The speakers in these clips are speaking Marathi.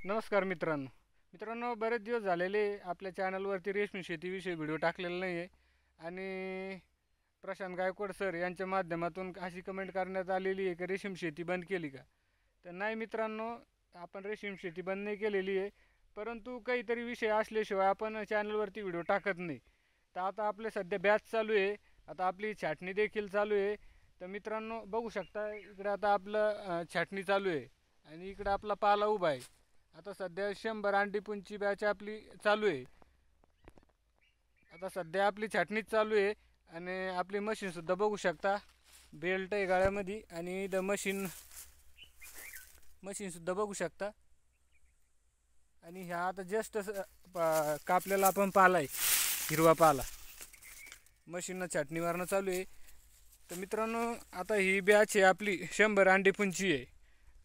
नमस्कार मित्रांनो, बरेच दिवस झालेले आपल्या चॅनलवरती रेशीम शेतीविषयी व्हिडिओ टाकलेला नाही आहे. आणि प्रशांत गायकवाड सर यांच्या माध्यमातून अशी कमेंट करण्यात आलेली आहे की रेशीम शेती बंद केली का. तर नाही मित्रांनो, आपण रेशीम शेती बंद नाही केलेली आहे, परंतु काहीतरी विषय असल्याशिवाय आपण चॅनलवरती व्हिडिओ टाकत नाही. तर आता आपले सध्या बॅच चालू आहे, आता आपली छाटणी देखील चालू आहे. तर मित्रांनो बघू शकता, इकडे आता आपलं छाटणी चालू आहे आणि इकडं आपला पाला उभा आहे. आता सध्या 100 अंडीपुंची बॅच आपली चालू आहे. आता सध्या आपली छाटणीच चालू आहे आणि आपली मशीनसुद्धा बघू शकता, बेल्ट आहे गाळ्यामध्ये आणि इथं मशीनसुद्धा बघू शकता. आणि ह्या आता जस्ट कापलेला आपण पाला आहे, हिरवा पाला मशीननं छाटणी मारणं चालू आहे. तर मित्रांनो, आता ही बॅच आहे आपली 100 अंडीपुंची आहे.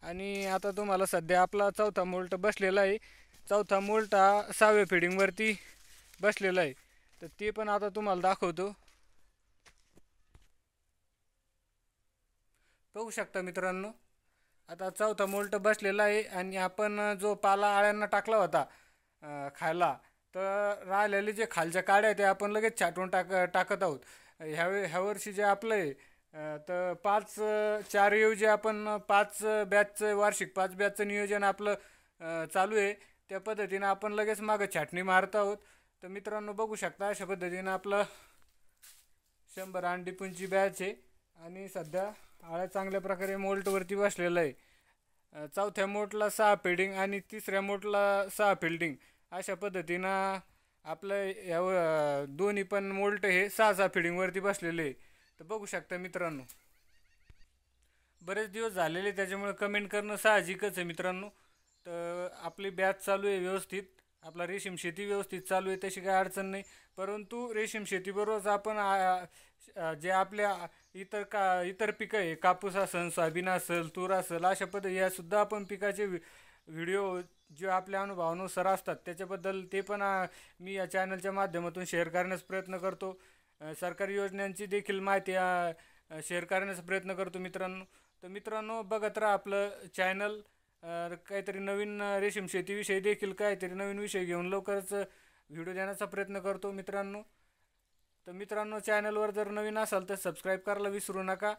आणि आता तुम्हाला सध्या आपला चौथा मोल्ट बसलेला आहे. चौथा मोल्ट हा 6व्या फिडिंगवरती बसलेला आहे. तर ते पण आता तुम्हाला दाखवतो. बघू शकता मित्रांनो, आता चौथा मोल्ट बसलेला आहे आणि आपण जो पाला आळ्यांना टाकला होता खायला, तर राहिलेले जे खालच्या काड्या ते आपण लगेच छाटून टाकत आहोत. ह्या वर्षी जे आपलं आहे तर 5-4 ऐवजी आपण 5 बॅचचं, वार्षिक 5 बॅचचं नियोजन आपलं चालू आहे. त्या पद्धतीनं आपण लगेच मागं छाटणी मारत आहोत. तर मित्रांनो बघू शकता, अशा पद्धतीनं आपलं 100 अंडीपुंची बॅच आहे आणि सध्या आळ्या चांगल्या प्रकारे मोल्टवरती बसलेलं आहे. चौथ्या मोल्टला 6 फिल्डिंग आणि तिसऱ्या मोल्टला 6 फिल्डिंग अशा पद्धतीनं आपलं दोन्ही पण मोल्ट हे 6-6 फिडिंगवरती बसलेले आहे. तर बघू शकता मित्रांनो, बरेच दिवस झालेले त्याच्यामुळे कमेंट करणं साहजिकच आहे मित्रांनो. तर आपली बॅच चालू आहे व्यवस्थित, आपला रेशीम शेती व्यवस्थित चालू आहे, तशी काही अडचण नाही. परंतु रेशीम शेतीबरोबरच आपण जे आपल्या इतर पिकं आहे, कापूस असेल, सोयाबीन असेल, तूर असेल, अशा पद्धती यासुद्धा आपण पिकाचे व्हिडिओ जे आपल्या अनुभवानुसार असतात त्याच्याबद्दल ते पण मी या चॅनलच्या माध्यमातून शेअर करण्याचा प्रयत्न करतो. सरकारी योजनांची देखील माहिती शेअर करण्याचा प्रयत्न करतो मित्रांनो. तर मित्रांनो बघत राहा आपलं चॅनल. काहीतरी नवीन रेशीम शेतीविषयी देखील काहीतरी नवीन विषय घेऊन लवकरच व्हिडिओ देण्याचा प्रयत्न करतो मित्रांनो. तर मित्रांनो, चॅनलवर जर नवीन असाल तर सबस्क्राईब करायला विसरू नका